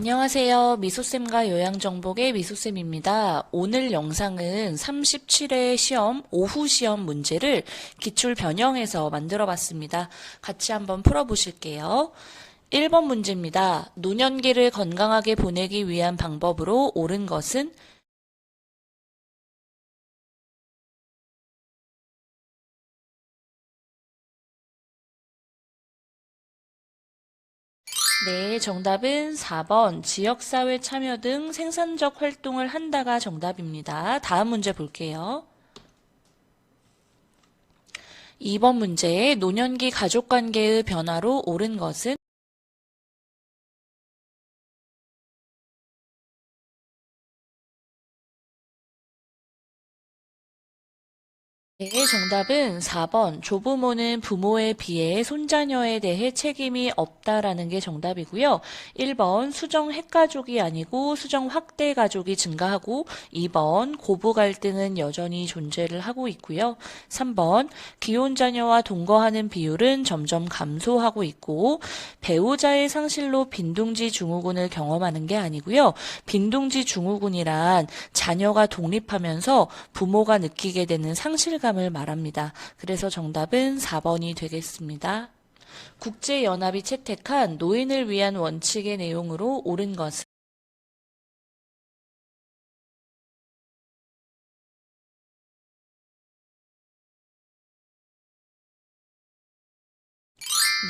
안녕하세요. 미소쌤과 요양정복의 미소쌤입니다. 오늘 영상은 37회 시험, 오후 시험 문제를 기출 변형해서 만들어 봤습니다. 같이 한번 풀어보실게요. 1번 문제입니다. 노년기를 건강하게 보내기 위한 방법으로 옳은 것은? 네, 정답은 4번 지역사회 참여 등 생산적 활동을 한다가 정답입니다. 다음 문제 볼게요. 2번 문제, 노년기 가족관계의 변화로 옳은 것은? 네, 정답은 4번. 조부모는 부모에 비해 손자녀에 대해 책임이 없다라는 게 정답이고요. 1번. 수정 핵가족이 아니고 수정 확대 가족이 증가하고 2번. 고부 갈등은 여전히 존재를 하고 있고요. 3번. 기혼자녀와 동거하는 비율은 점점 감소하고 있고 배우자의 상실로 빈둥지 증후군을 경험하는 게 아니고요. 빈둥지 증후군이란 자녀가 독립하면서 부모가 느끼게 되는 상실감을 말합니다. 그래서 정답은 4번이 되겠습니다. 국제연합이 채택한 노인을 위한 원칙의 내용으로 옳은 것은?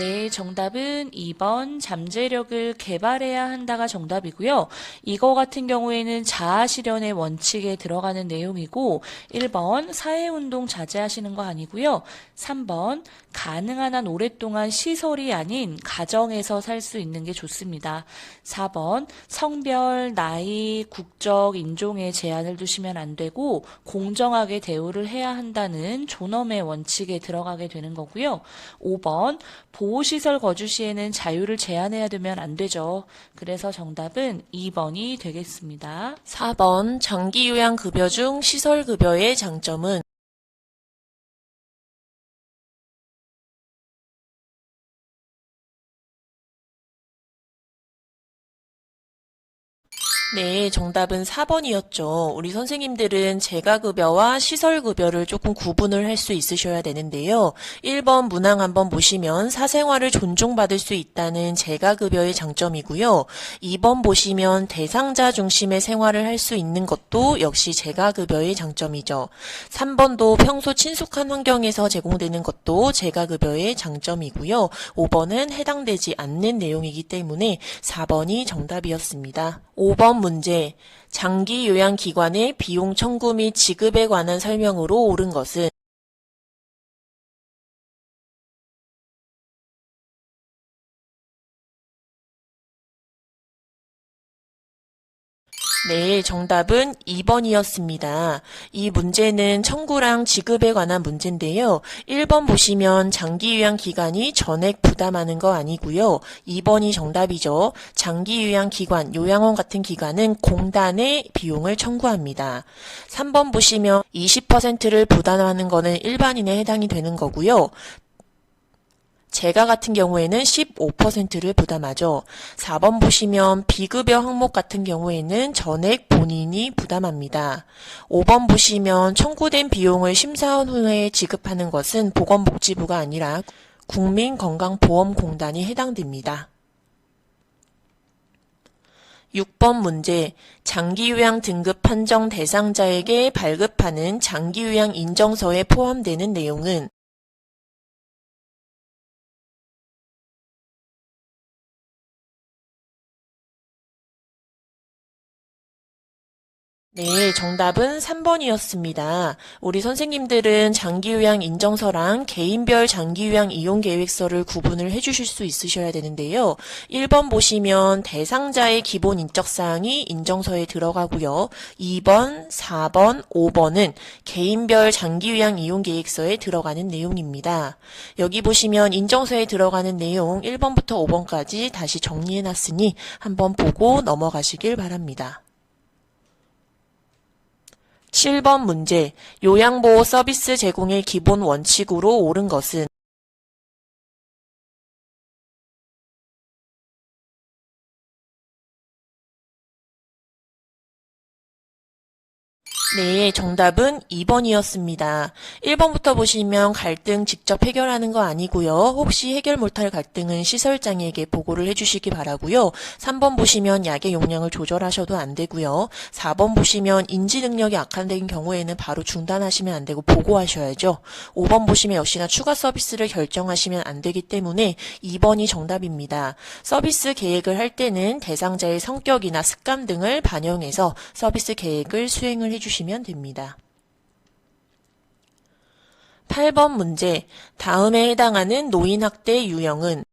네, 정답은 2번 잠재력을 개발해야 한다가 정답이고요. 이거 같은 경우에는 자아실현의 원칙에 들어가는 내용이고 1번 사회운동 자제하시는 거 아니고요. 3번 가능한 한 오랫동안 시설이 아닌 가정에서 살 수 있는 게 좋습니다. 4번 성별, 나이, 국적, 인종에 제한을 두시면 안 되고 공정하게 대우를 해야 한다는 존엄의 원칙에 들어가게 되는 거고요. 5번 보호시설 거주 시에는 자유를 제한해야 되면 안 되죠. 그래서 정답은 2번이 되겠습니다. 4번 장기요양급여 중 시설급여의 장점은? 네, 정답은 4번이었죠. 우리 선생님들은 재가급여와 시설급여를 조금 구분을 할 수 있으셔야 되는데요. 1번 문항 한번 보시면 사생활을 존중받을 수 있다는 재가급여의 장점이고요. 2번 보시면 대상자 중심의 생활을 할 수 있는 것도 역시 재가급여의 장점이죠. 3번도 평소 친숙한 환경에서 제공되는 것도 재가급여의 장점이고요. 5번은 해당되지 않는 내용이기 때문에 4번이 정답이었습니다. 5번 문제, 장기요양기관의 비용 청구 및 지급에 관한 설명으로 옳은 것은? 네, 정답은 2번이었습니다. 이 문제는 청구랑 지급에 관한 문제인데요. 1번 보시면 장기요양 기관이 전액 부담하는 거 아니고요. 2번이 정답이죠. 장기요양 기관, 요양원 같은 기관은 공단에 비용을 청구합니다. 3번 보시면 20%를 부담하는 거는 일반인에 해당이 되는 거고요. 재가 같은 경우에는 15%를 부담하죠. 4번 보시면 비급여 항목 같은 경우에는 전액 본인이 부담합니다. 5번 보시면 청구된 비용을 심사원 후에 지급하는 것은 보건복지부가 아니라 국민건강보험공단이 해당됩니다. 6번 문제, 장기요양 등급 판정 대상자에게 발급하는 장기요양 인정서에 포함되는 내용은? 네, 정답은 3번이었습니다. 우리 선생님들은 장기요양 인정서랑 개인별 장기요양 이용계획서를 구분을 해주실 수 있으셔야 되는데요. 1번 보시면 대상자의 기본 인적사항이 인정서에 들어가고요. 2번, 4번, 5번은 개인별 장기요양 이용계획서에 들어가는 내용입니다. 여기 보시면 인정서에 들어가는 내용 1번부터 5번까지 다시 정리해놨으니 한번 보고 넘어가시길 바랍니다. 7번 문제, 요양보호 서비스 제공의 기본 원칙으로 옳은 것은? 네, 정답은 2번이었습니다. 1번부터 보시면 갈등 직접 해결하는 거 아니고요. 혹시 해결 못할 갈등은 시설장에게 보고를 해주시기 바라고요. 3번 보시면 약의 용량을 조절하셔도 안 되고요. 4번 보시면 인지 능력이 악화된 경우에는 바로 중단하시면 안 되고 보고하셔야죠. 5번 보시면 역시나 추가 서비스를 결정하시면 안 되기 때문에 2번이 정답입니다. 서비스 계획을 할 때는 대상자의 성격이나 습관 등을 반영해서 서비스 계획을 수행을 해주시면 됩니다. 8번 문제. 다음에 해당하는 노인학대 유형은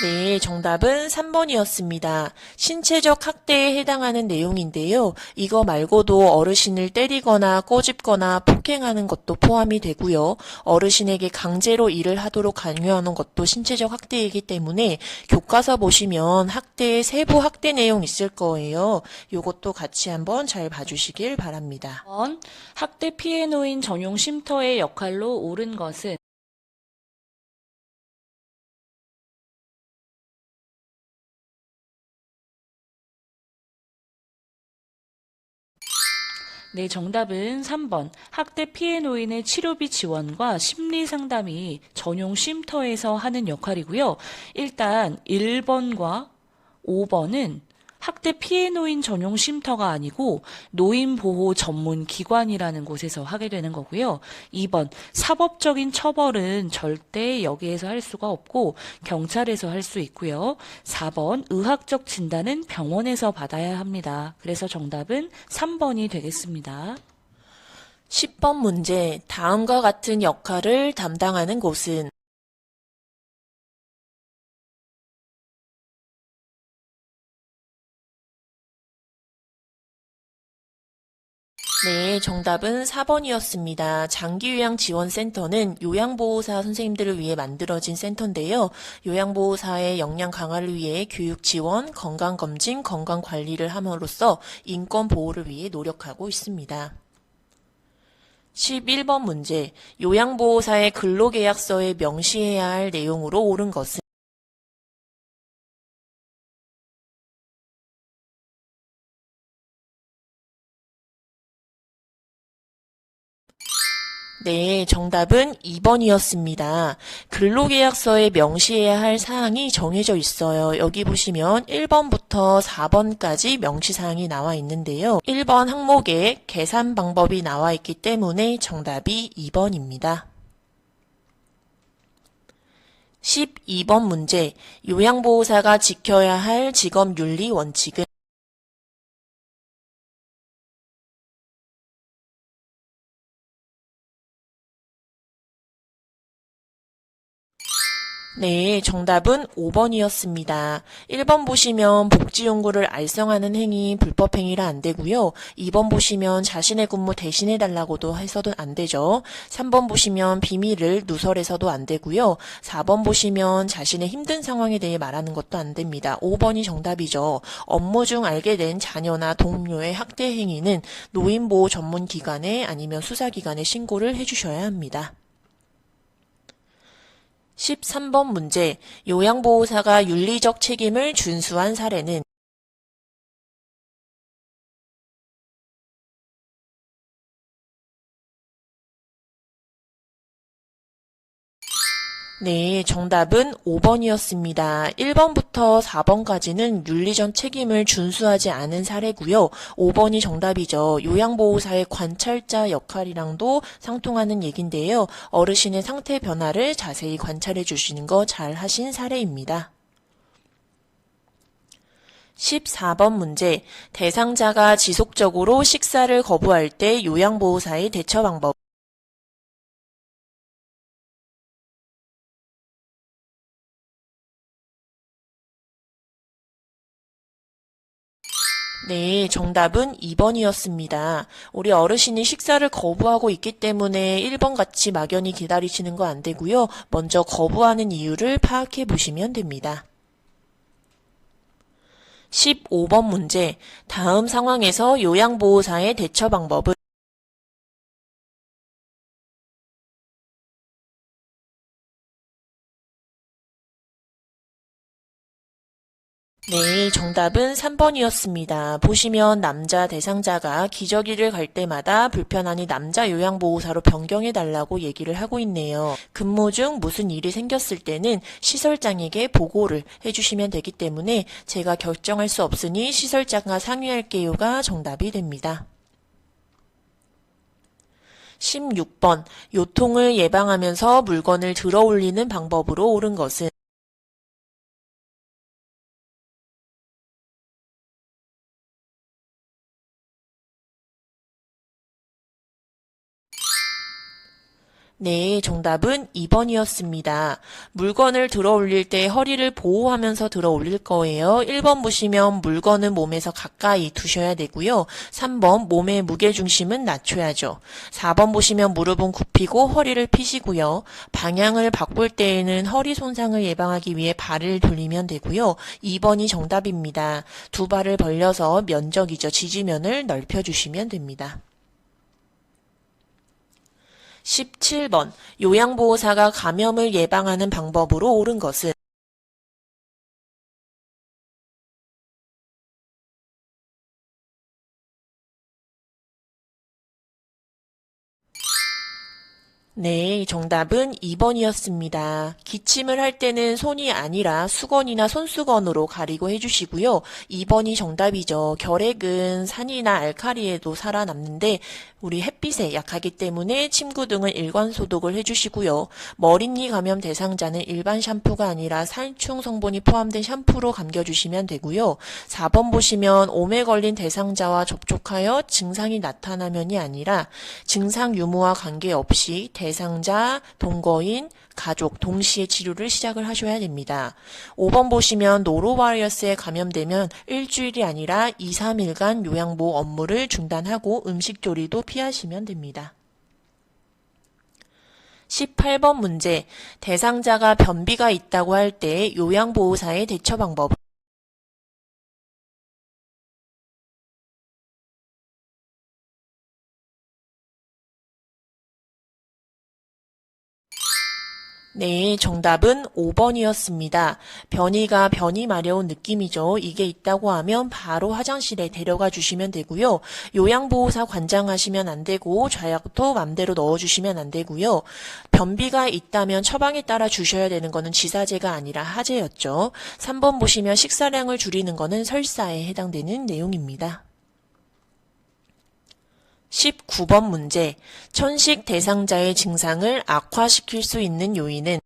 네, 정답은 3번이었습니다. 신체적 학대에 해당하는 내용인데요. 이거 말고도 어르신을 때리거나 꼬집거나 폭행하는 것도 포함이 되고요. 어르신에게 강제로 일을 하도록 강요하는 것도 신체적 학대이기 때문에 교과서 보시면 학대의 세부 학대 내용 있을 거예요. 요것도 같이 한번 잘 봐주시길 바랍니다. 1번, 학대 피해 노인 전용 쉼터의 역할로 옳은 것은 네, 정답은 3번. 학대 피해 노인의 치료비 지원과 심리 상담이 전용 쉼터에서 하는 역할이고요. 일단 1번과 5번은 학대 피해 노인 전용 쉼터가 아니고 노인 보호 전문 기관이라는 곳에서 하게 되는 거고요. 2번, 사법적인 처벌은 절대 여기에서 할 수가 없고 경찰에서 할 수 있고요. 4번, 의학적 진단은 병원에서 받아야 합니다. 그래서 정답은 3번이 되겠습니다. 10번 문제. 다음과 같은 역할을 담당하는 곳은 네, 정답은 4번이었습니다. 장기요양지원센터는 요양보호사 선생님들을 위해 만들어진 센터인데요. 요양보호사의 역량 강화를 위해 교육 지원, 건강검진, 건강관리를 함으로써 인권 보호를 위해 노력하고 있습니다. 11번 문제. 요양보호사의 근로계약서에 명시해야 할 내용으로 옳은 것은 네, 정답은 2번이었습니다. 근로계약서에 명시해야 할 사항이 정해져 있어요. 여기 보시면 1번부터 4번까지 명시사항이 나와 있는데요. 1번 항목에 계산 방법이 나와 있기 때문에 정답이 2번입니다. 12번 문제. 요양보호사가 지켜야 할 직업윤리 원칙은 네, 정답은 5번이었습니다. 1번 보시면 복지용구를 알선하는 행위 불법 행위라 안 되고요. 2번 보시면 자신의 근무 대신해 달라고도 해서도 안 되죠. 3번 보시면 비밀을 누설해서도 안 되고요. 4번 보시면 자신의 힘든 상황에 대해 말하는 것도 안 됩니다. 5번이 정답이죠. 업무 중 알게 된 자녀나 동료의 학대 행위는 노인보호 전문기관에 아니면 수사기관에 신고를 해주셔야 합니다. 13번 문제. 요양보호사가 윤리적 책임을 준수한 사례는 네, 정답은 5번이었습니다. 1번부터 4번까지는 윤리적 책임을 준수하지 않은 사례고요. 5번이 정답이죠. 요양보호사의 관찰자 역할이랑도 상통하는 얘긴데요. 어르신의 상태 변화를 자세히 관찰해 주시는 거 잘 하신 사례입니다. 14번 문제. 대상자가 지속적으로 식사를 거부할 때 요양보호사의 대처 방법. 네, 정답은 2번이었습니다. 우리 어르신이 식사를 거부하고 있기 때문에 1번 같이 막연히 기다리시는 거 안 되고요. 먼저 거부하는 이유를 파악해 보시면 됩니다. 15번 문제. 다음 상황에서 요양보호사의 대처 방법은 네, 정답은 3번이었습니다. 보시면 남자 대상자가 기저귀를 갈 때마다 불편하니 남자 요양보호사로 변경해달라고 얘기를 하고 있네요. 근무 중 무슨 일이 생겼을 때는 시설장에게 보고를 해주시면 되기 때문에 제가 결정할 수 없으니 시설장과 상의할게요가 정답이 됩니다. 16번, 요통을 예방하면서 물건을 들어 올리는 방법으로 옳은 것은 네, 정답은 2번이었습니다. 물건을 들어 올릴 때 허리를 보호하면서 들어 올릴 거예요. 1번 보시면 물건은 몸에서 가까이 두셔야 되고요. 3번 몸의 무게중심은 낮춰야죠. 4번 보시면 무릎은 굽히고 허리를 펴시고요. 방향을 바꿀 때에는 허리 손상을 예방하기 위해 발을 돌리면 되고요. 2번이 정답입니다. 두 발을 벌려서 면적이죠. 지지면을 넓혀주시면 됩니다. 17번, 요양보호사가 감염을 예방하는 방법으로 옳은 것은 네, 정답은 2번이었습니다. 기침을 할 때는 손이 아니라 수건이나 손수건으로 가리고 해주시고요. 2번이 정답이죠. 결핵은 산이나 알칼리에도 살아남는데 우리 햇빛에 약하기 때문에 침구 등은 일관 소독을 해주시고요. 머리니 감염 대상자는 일반 샴푸가 아니라 살충 성분이 포함된 샴푸로 감겨주시면 되고요. 4번 보시면 오메 걸린 대상자와 접촉하여 증상이 나타나면이 아니라 증상 유무와 관계없이 대상자, 동거인, 가족 동시에 치료를 시작을 하셔야 됩니다. 5번 보시면 노로바이러스에 감염되면 일주일이 아니라 2, 3일간 요양보호 업무를 중단하고 음식조리도 피하시면 됩니다. 18번 문제, 대상자가 변비가 있다고 할 때 요양보호사의 대처 방법. 네, 정답은 5번이었습니다. 변이 마려운 느낌이죠. 이게 있다고 하면 바로 화장실에 데려가 주시면 되고요. 요양보호사 관장하시면 안 되고 좌약도 맘대로 넣어주시면 안 되고요. 변비가 있다면 처방에 따라 주셔야 되는 거는 지사제가 아니라 하제였죠. 3번 보시면 식사량을 줄이는 거는 설사에 해당되는 내용입니다. 19번 문제. 천식 대상자의 증상을 악화시킬 수 있는 요인은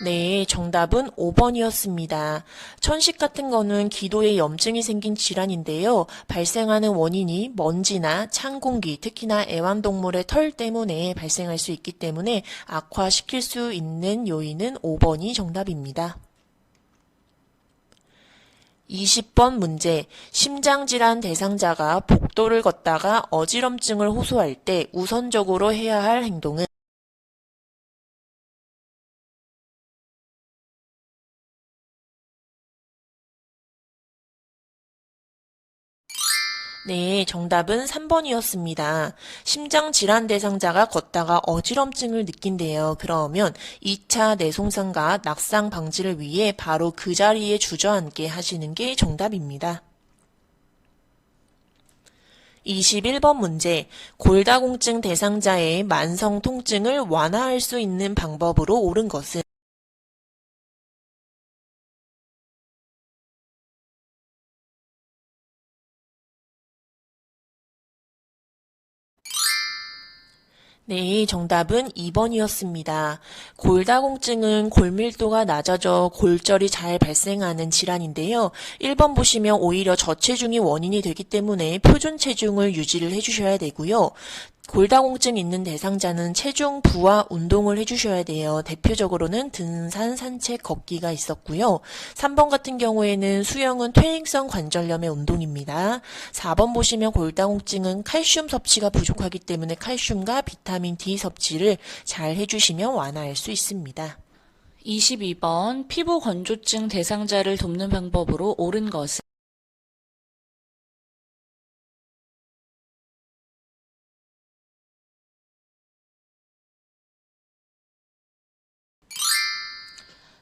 네, 정답은 5번이었습니다. 천식 같은 거는 기도에 염증이 생긴 질환인데요. 발생하는 원인이 먼지나 찬 공기, 특히나 애완동물의 털 때문에 발생할 수 있기 때문에 악화시킬 수 있는 요인은 5번이 정답입니다. 20번 문제. 심장질환 대상자가 복도를 걷다가 어지럼증을 호소할 때 우선적으로 해야 할 행동은 네, 정답은 3번이었습니다. 심장질환 대상자가 걷다가 어지럼증을 느낀대요. 그러면 2차 뇌손상과 낙상 방지를 위해 바로 그 자리에 주저앉게 하시는 게 정답입니다. 21번 문제. 골다공증 대상자의 만성 통증을 완화할 수 있는 방법으로 옳은 것은 네, 정답은 2번이었습니다. 골다공증은 골밀도가 낮아져 골절이 잘 발생하는 질환인데요. 1번 보시면 오히려 저체중이 원인이 되기 때문에 표준 체중을 유지를 해주셔야 되고요. 골다공증 있는 대상자는 체중 부하 운동을 해주셔야 돼요. 대표적으로는 등산, 산책, 걷기가 있었고요. 3번 같은 경우에는 수영은 퇴행성 관절염의 운동입니다. 4번 보시면 골다공증은 칼슘 섭취가 부족하기 때문에 칼슘과 비타민 D 섭취를 잘 해주시면 완화할 수 있습니다. 22번 피부 건조증 대상자를 돕는 방법으로 옳은 것은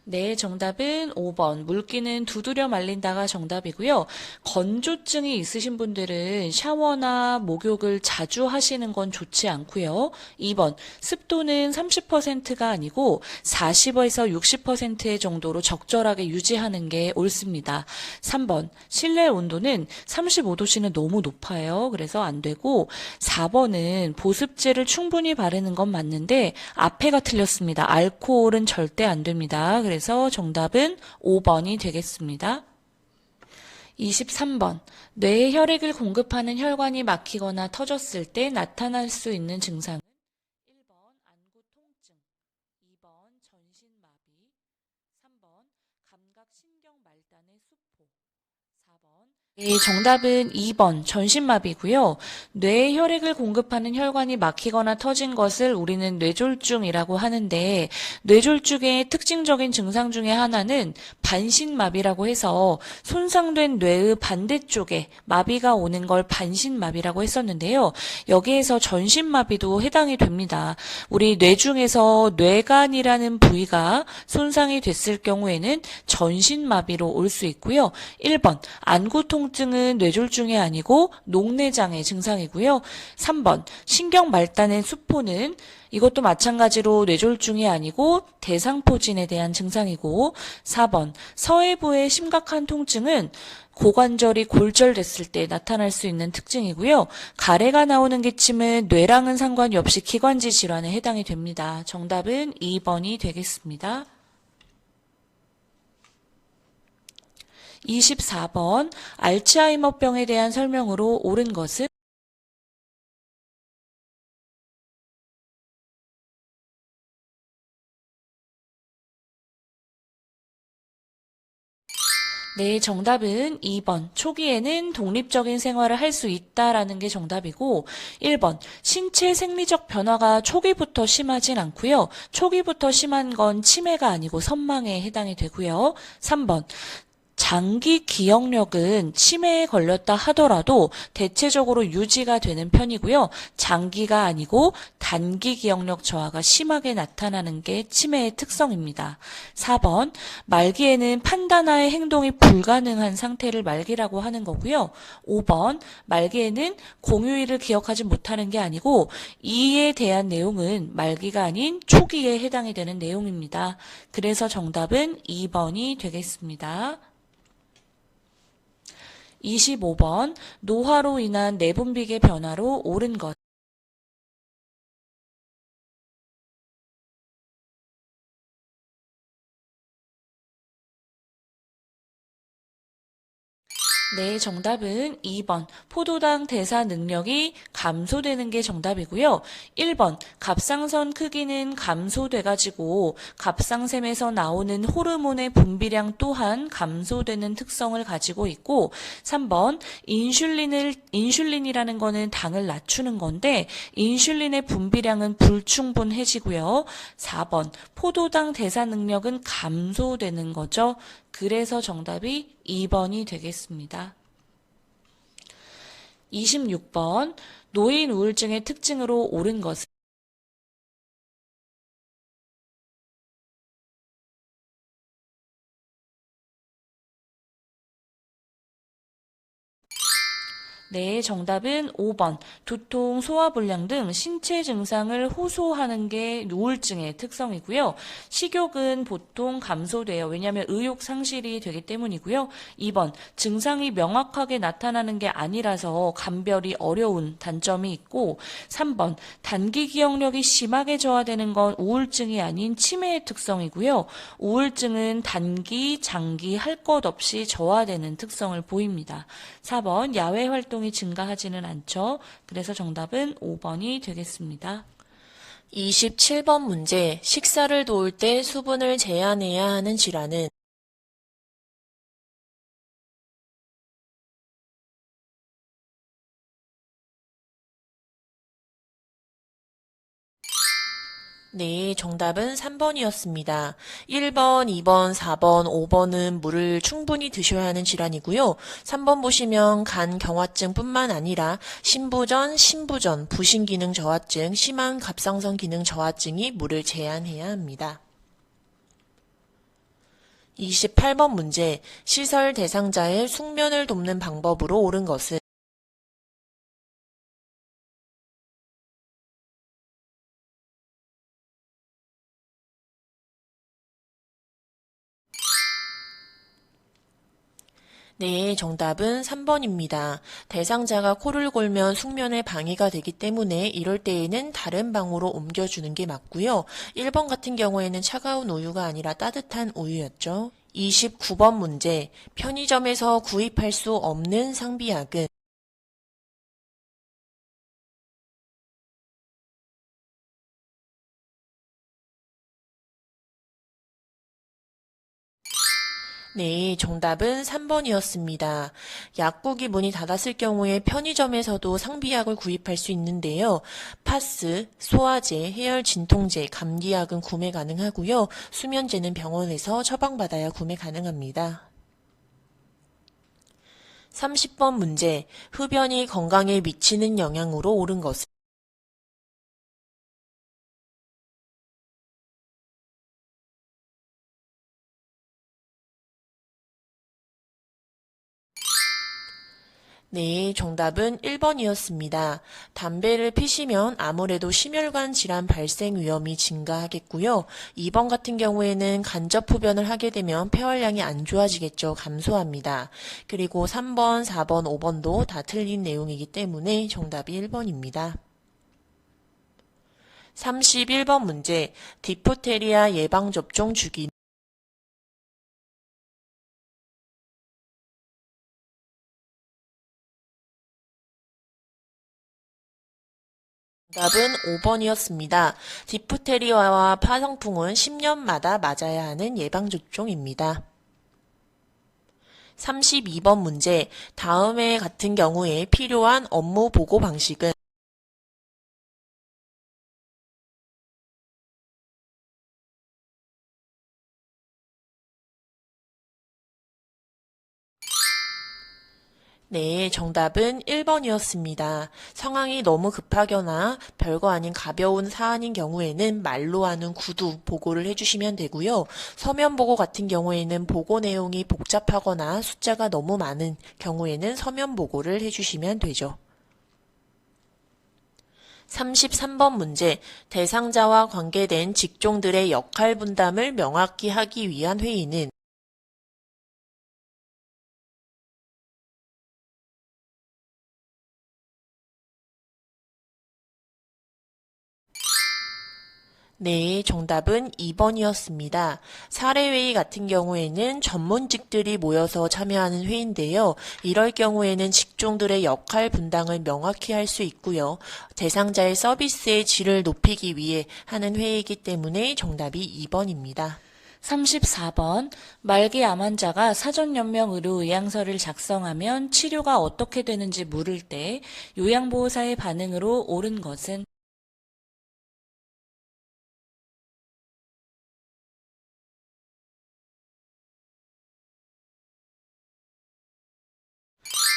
네, 정답은 5번. 물기는 두드려 말린다가 정답이고요. 건조증이 있으신 분들은 샤워나 목욕을 자주 하시는 건 좋지 않고요. 2번. 습도는 30%가 아니고 40에서 60% 정도로 적절하게 유지하는 게 옳습니다. 3번. 실내 온도는 35도씨는 너무 높아요. 그래서 안 되고 4번은 보습제를 충분히 바르는 건 맞는데 앞에가 틀렸습니다. 알코올은 절대 안 됩니다. 그래서 정답은 5번이 되겠습니다. 23번. 뇌에 혈액을 공급하는 혈관이 막히거나 터졌을 때 나타날 수 있는 증상은 1번 안구 통증, 2번 전신마비, 3번 감각신경 말단의 수포, 4번 네, 정답은 2번 전신마비고요. 뇌에 혈액을 공급하는 혈관이 막히거나 터진 것을 우리는 뇌졸중이라고 하는데 뇌졸중의 특징적인 증상 중에 하나는 반신마비라고 해서 손상된 뇌의 반대쪽에 마비가 오는 걸 반신마비라고 했었는데요. 여기에서 전신마비도 해당이 됩니다. 우리 뇌 중에서 뇌간이라는 부위가 손상이 됐을 경우에는 전신마비로 올 수 있고요. 1번 안구 통증은 뇌졸중이 아니고 녹내장의 증상이고요. 3번 신경 말단의 수포는 이것도 마찬가지로 뇌졸중이 아니고 대상포진에 대한 증상이고 4번 서해부의 심각한 통증은 고관절이 골절됐을 때 나타날 수 있는 특징이고요. 가래가 나오는 기침은 뇌랑은 상관이 없이 기관지 질환에 해당이 됩니다. 정답은 2번이 되겠습니다. 24번 알츠하이머병에 대한 설명으로 옳은 것은 네, 정답은 2번. 초기에는 독립적인 생활을 할 수 있다라는 게 정답이고 1번. 신체 생리적 변화가 초기부터 심하진 않고요. 초기부터 심한 건 치매가 아니고 선망에 해당이 되고요. 3번. 장기 기억력은 치매에 걸렸다 하더라도 대체적으로 유지가 되는 편이고요. 장기가 아니고 단기 기억력 저하가 심하게 나타나는 게 치매의 특성입니다. 4번, 말기에는 판단하의 행동이 불가능한 상태를 말기라고 하는 거고요. 5번, 말기에는 공휴일을 기억하지 못하는 게 아니고 이에 대한 내용은 말기가 아닌 초기에 해당이 되는 내용입니다. 그래서 정답은 2번이 되겠습니다. 25번 노화로 인한 내분비계 변화로 옳은 것. 네, 정답은 2번. 포도당 대사 능력이 감소되는 게 정답이고요. 1번. 갑상선 크기는 감소돼가지고 갑상샘에서 나오는 호르몬의 분비량 또한 감소되는 특성을 가지고 있고 3번. 인슐린이라는 거는 당을 낮추는 건데 인슐린의 분비량은 불충분해지고요. 4번. 포도당 대사 능력은 감소되는 거죠. 그래서 정답이 2번이 되겠습니다. 26번 노인 우울증의 특징으로 옳은 것은 네, 정답은 5번. 두통, 소화불량 등 신체 증상을 호소하는 게 우울증의 특성이고요. 식욕은 보통 감소돼요. 왜냐하면 의욕 상실이 되기 때문이고요. 2번. 증상이 명확하게 나타나는 게 아니라서 감별이 어려운 단점이 있고 3번. 단기 기억력이 심하게 저하되는 건 우울증이 아닌 치매의 특성이고요. 우울증은 단기, 장기 할 것 없이 저하되는 특성을 보입니다. 4번. 야외 활동 증가하지는 않죠. 그래서 정답은 5번이 되겠습니다. 27번 문제. 식사를 도울 때 수분을 제한해야 하는 질환은 네, 정답은 3번이었습니다. 1번, 2번, 4번, 5번은 물을 충분히 드셔야 하는 질환이고요. 3번 보시면 간 경화증뿐만 아니라 신부전, 심부전, 부신기능 저하증, 심한 갑상선 기능 저하증이 물을 제한해야 합니다. 28번 문제, 시설 대상자의 숙면을 돕는 방법으로 옳은 것은 네, 정답은 3번입니다. 대상자가 코를 골면 숙면에 방해가 되기 때문에 이럴 때에는 다른 방으로 옮겨주는 게 맞고요. 1번 같은 경우에는 차가운 우유가 아니라 따뜻한 우유였죠. 29번 문제, 편의점에서 구입할 수 없는 상비약은 네, 정답은 3번이었습니다. 약국이 문이 닫았을 경우에 편의점에서도 상비약을 구입할 수 있는데요. 파스, 소화제, 해열 진통제, 감기약은 구매 가능하고요. 수면제는 병원에서 처방받아야 구매 가능합니다. 30번 문제, 흡연이 건강에 미치는 영향으로 옳은 것은 네, 정답은 1번이었습니다. 담배를 피시면 아무래도 심혈관 질환 발생 위험이 증가하겠고요. 2번 같은 경우에는 간접 흡연을 하게 되면 폐활량이 안 좋아지겠죠. 감소합니다. 그리고 3번, 4번, 5번도 다 틀린 내용이기 때문에 정답이 1번입니다. 31번 문제, 디프테리아 예방접종 주기 정답은 5번이었습니다. 디프테리아와 파상풍은 10년마다 맞아야 하는 예방접종입니다. 32번 문제, 다음에 같은 경우에 필요한 업무 보고 방식은 네, 정답은 1번이었습니다. 상황이 너무 급하거나 별거 아닌 가벼운 사안인 경우에는 말로 하는 구두 보고를 해주시면 되고요. 서면 보고 같은 경우에는 보고 내용이 복잡하거나 숫자가 너무 많은 경우에는 서면 보고를 해주시면 되죠. 33번 문제, 대상자와 관계된 직종들의 역할 분담을 명확히 하기 위한 회의는 네, 정답은 2번이었습니다. 사례회의 같은 경우에는 전문직들이 모여서 참여하는 회의인데요. 이럴 경우에는 직종들의 역할 분담을 명확히 할 수 있고요. 대상자의 서비스의 질을 높이기 위해 하는 회의이기 때문에 정답이 2번입니다. 34번 말기 암 환자가 사전연명 의료의향서를 작성하면 치료가 어떻게 되는지 물을 때 요양보호사의 반응으로 옳은 것은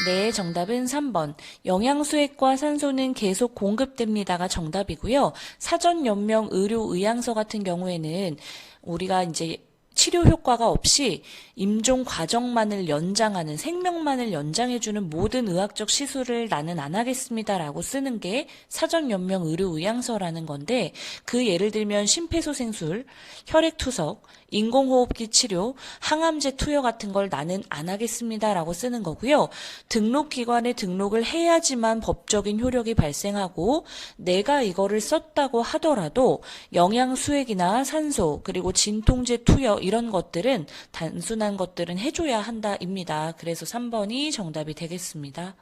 네, 정답은 3번. 영양수액과 산소는 계속 공급됩니다가 정답이고요. 사전연명 의료의향서 같은 경우에는 우리가 이제 치료 효과가 없이 임종 과정만을 연장하는 생명만을 연장해주는 모든 의학적 시술을 나는 안 하겠습니다라고 쓰는 게 사전연명 의료의향서라는 건데 그 예를 들면 심폐소생술, 혈액투석, 인공호흡기 치료, 항암제 투여 같은 걸 나는 안 하겠습니다라고 쓰는 거고요. 등록기관에 등록을 해야지만 법적인 효력이 발생하고 내가 이거를 썼다고 하더라도 영양수액이나 산소 그리고 진통제 투여 이런 것들은 단순한 것들은 해줘야 한다입니다. 그래서 3번이 정답이 되겠습니다.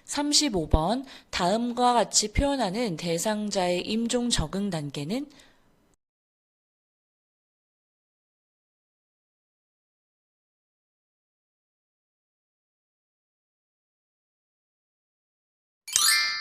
35번 다음과 같이 표현하는 대상자의 임종 적응 단계는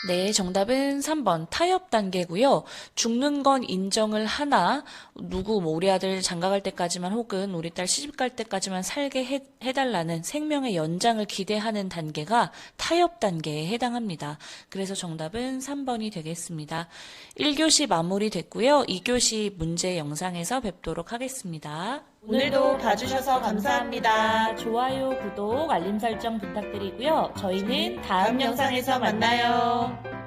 네, 정답은 3번 타협 단계고요. 죽는 건 인정을 하나 누구 뭐 우리 아들 장가갈 때까지만 혹은 우리 딸 시집갈 때까지만 살게 해달라는 생명의 연장을 기대하는 단계가 타협 단계에 해당합니다. 그래서 정답은 3번이 되겠습니다. 1교시 마무리됐고요. 2교시 문제 영상에서 뵙도록 하겠습니다. 오늘도 봐주셔서 감사합니다. 좋아요, 구독, 알림 설정 부탁드리고요. 저희는 다음 영상에서 만나요.